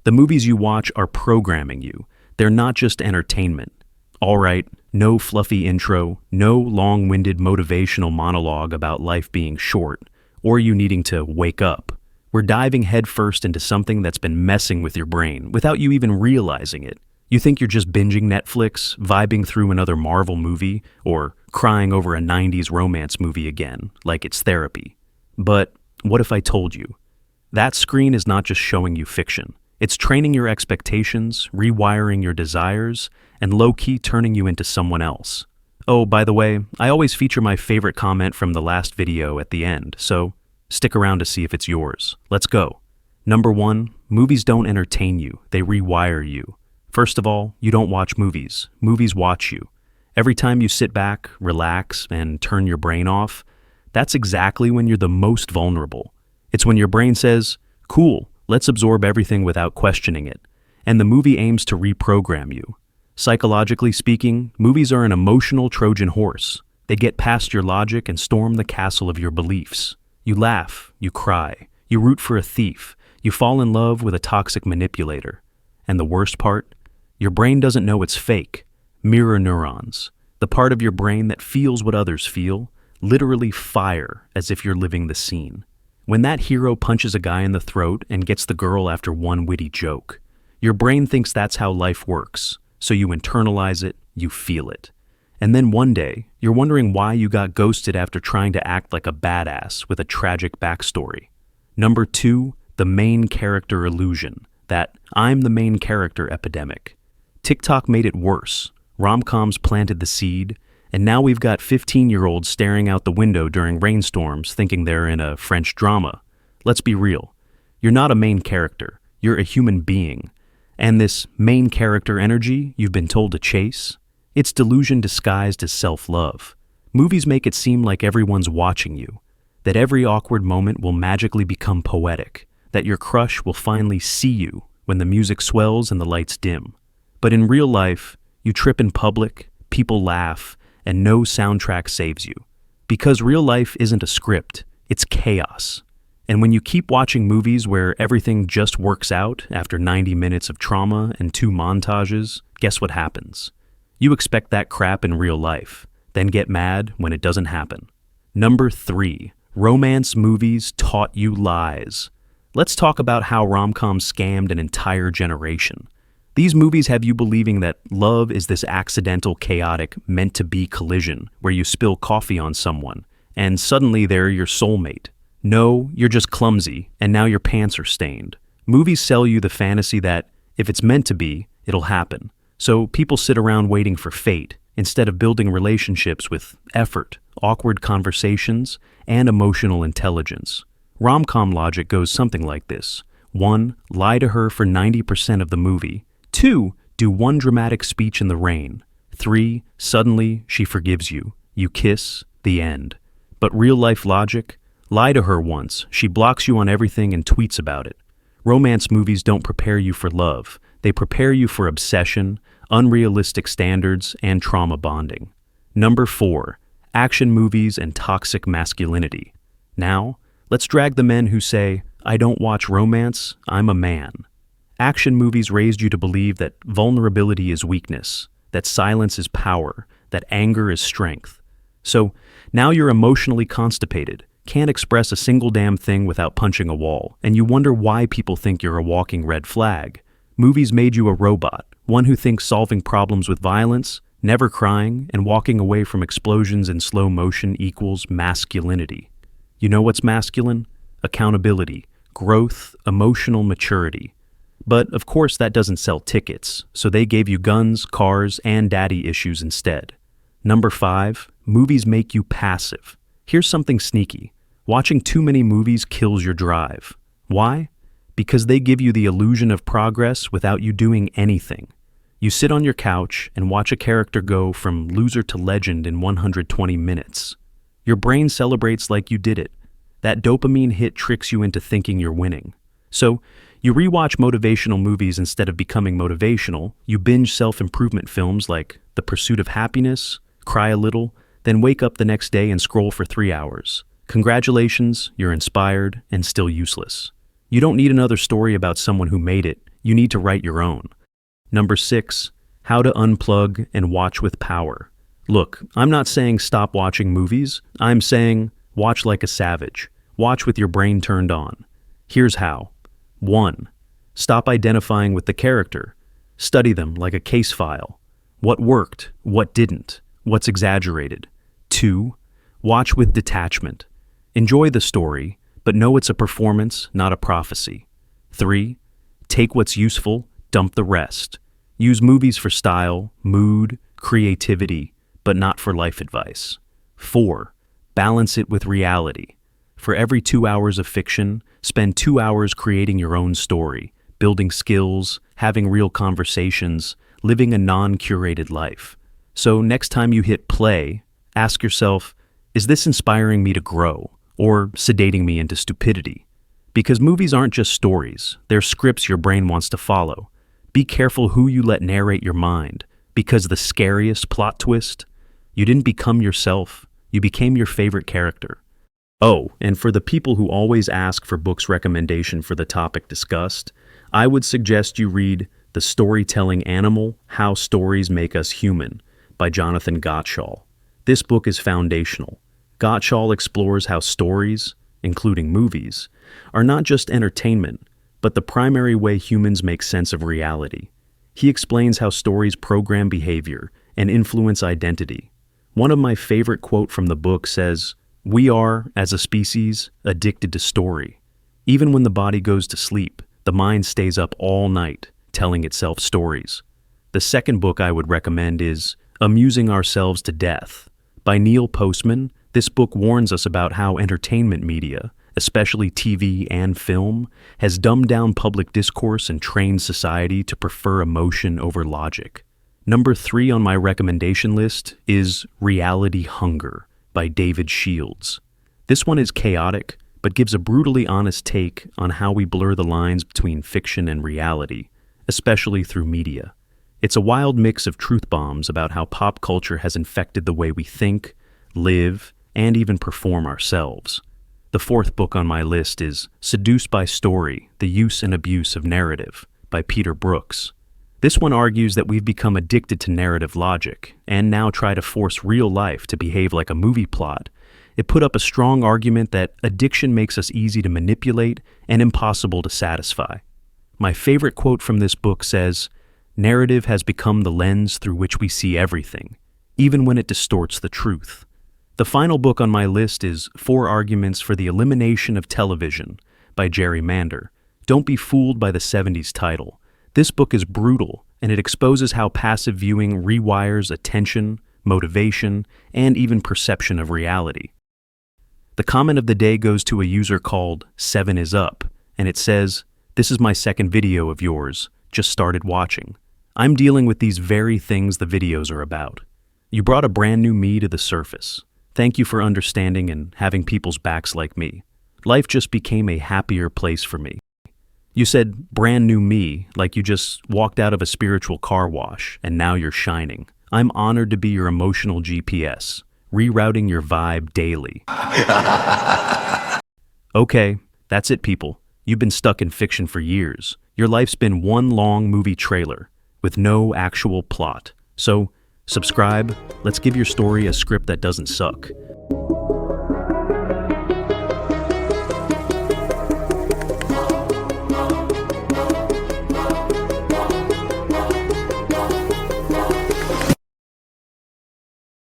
The movies you watch are programming you. They're not just entertainment. All right, no fluffy intro, no long-winded motivational monologue about life being short, or you needing to wake up. We're diving headfirst into something that's been messing with your brain without you even realizing it. You think you're just binging Netflix, vibing through another Marvel movie, or crying over a 90s romance movie again, like it's therapy. But what if I told you? That screen is not just showing you fiction. It's training your expectations, rewiring your desires, and low-key turning you into someone else. Oh, by the way, I always feature my favorite comment from the last video at the end, so stick around to see if it's yours. Let's go. Number 1, movies don't entertain you, they rewire you. First of all, you don't watch movies. Movies watch you. Every time you sit back, relax, and turn your brain off, that's exactly when you're the most vulnerable. It's when your brain says, cool, let's absorb everything without questioning it. And the movie aims to reprogram you. Psychologically speaking, movies are an emotional Trojan horse. They get past your logic and storm the castle of your beliefs. You laugh, you cry, you root for a thief, you fall in love with a toxic manipulator. And the worst part? Your brain doesn't know it's fake. Mirror neurons, the part of your brain that feels what others feel, literally fire as if you're living the scene. When that hero punches a guy in the throat and gets the girl after one witty joke, your brain thinks that's how life works, so you internalize it, you feel it. And then one day, you're wondering why you got ghosted after trying to act like a badass with a tragic backstory. Number 2, the main character illusion, that I'm the main character epidemic. TikTok made it worse. Rom-coms planted the seed, and now we've got 15-year-olds staring out the window during rainstorms thinking they're in a French drama. Let's be real. You're not a main character. You're a human being. And this main character energy you've been told to chase, it's delusion disguised as self-love. Movies make it seem like everyone's watching you, that every awkward moment will magically become poetic, that your crush will finally see you when the music swells and the lights dim. But in real life, you trip in public, people laugh, and no soundtrack saves you. Because real life isn't a script, it's chaos. And when you keep watching movies where everything just works out after 90 minutes of trauma and 2 montages, guess what happens? You expect that crap in real life, then get mad when it doesn't happen. Number 3, romance movies taught you lies. Let's talk about how rom-coms scammed an entire generation. These movies have you believing that love is this accidental, chaotic, meant-to-be collision where you spill coffee on someone, and suddenly they're your soulmate. No, you're just clumsy, and now your pants are stained. Movies sell you the fantasy that, if it's meant to be, it'll happen. So people sit around waiting for fate, instead of building relationships with effort, awkward conversations, and emotional intelligence. Rom-com logic goes something like this. 1, lie to her for 90% of the movie. 2, do one dramatic speech in the rain. 3, suddenly she forgives you. You kiss, the end. But real-life logic? Lie to her once, she blocks you on everything and tweets about it. Romance movies don't prepare you for love. They prepare you for obsession, unrealistic standards, and trauma bonding. Number 4, action movies and toxic masculinity. Now, let's drag the men who say, I don't watch romance, I'm a man. Action movies raised you to believe that vulnerability is weakness, that silence is power, that anger is strength. So now you're emotionally constipated, can't express a single damn thing without punching a wall, and you wonder why people think you're a walking red flag. Movies made you a robot, one who thinks solving problems with violence, never crying, and walking away from explosions in slow motion equals masculinity. You know what's masculine? Accountability, growth, emotional maturity. But of course that doesn't sell tickets, so they gave you guns, cars, and daddy issues instead. Number 5, movies make you passive. Here's something sneaky. Watching too many movies kills your drive. Why? Because they give you the illusion of progress without you doing anything. You sit on your couch and watch a character go from loser to legend in 120 minutes. Your brain celebrates like you did it. That dopamine hit tricks you into thinking you're winning. So, you rewatch motivational movies instead of becoming motivational. You binge self-improvement films like The Pursuit of Happiness, cry a little, then wake up the next day and scroll for 3 hours. Congratulations, you're inspired and still useless. You don't need another story about someone who made it. You need to write your own. Number 6, how to unplug and watch with power. Look, I'm not saying stop watching movies. I'm saying watch like a savage. Watch with your brain turned on. Here's how. 1. Stop identifying with the character. Study them like a case file. What worked? What didn't? What's exaggerated? 2. Watch with detachment. Enjoy the story, but know it's a performance, not a prophecy. 3. Take what's useful, dump the rest. Use movies for style, mood, creativity, but not for life advice. 4. Balance it with reality. For every 2 hours of fiction, spend 2 hours creating your own story, building skills, having real conversations, living a non-curated life. So next time you hit play, ask yourself, is this inspiring me to grow or sedating me into stupidity? Because movies aren't just stories, they're scripts your brain wants to follow. Be careful who you let narrate your mind, because the scariest plot twist, you didn't become yourself, you became your favorite character. Oh, and for the people who always ask for books recommendation for the topic discussed, I would suggest you read The Storytelling Animal: How Stories Make Us Human by Jonathan Gottschall. This book is foundational. Gottschall explores how stories, including movies, are not just entertainment, but the primary way humans make sense of reality. He explains how stories program behavior and influence identity. One of my favorite quotes from the book says, "We are, as a species, addicted to story. Even when the body goes to sleep, the mind stays up all night, telling itself stories." The second book I would recommend is Amusing Ourselves to Death by Neil Postman. This book warns us about how entertainment media, especially TV and film, has dumbed down public discourse and trained society to prefer emotion over logic. Number 3 on my recommendation list is Reality Hunger by David Shields. This one is chaotic, but gives a brutally honest take on how we blur the lines between fiction and reality, especially through media. It's a wild mix of truth bombs about how pop culture has infected the way we think, live, and even perform ourselves. The 4th book on my list is Seduced by Story: The Use and Abuse of Narrative by Peter Brooks. This one argues that we've become addicted to narrative logic and now try to force real life to behave like a movie plot. It put up a strong argument that addiction makes us easy to manipulate and impossible to satisfy. My favorite quote from this book says, "Narrative has become the lens through which we see everything, even when it distorts the truth." The final book on my list is 4 Arguments for the Elimination of Television by Jerry Mander. Don't be fooled by the 70s title. This book is brutal, and it exposes how passive viewing rewires attention, motivation, and even perception of reality. The comment of the day goes to a user called 7isUp, and it says, "This is my second video of yours, just started watching. I'm dealing with these very things the videos are about. You brought a brand new me to the surface. Thank you for understanding and having people's backs like me. Life just became a happier place for me." You said brand new me, like you just walked out of a spiritual car wash and now you're shining. I'm honored to be your emotional GPS, rerouting your vibe daily. Okay, that's it, people. You've been stuck in fiction for years. Your life's been one long movie trailer with no actual plot. So, subscribe, let's give your story a script that doesn't suck.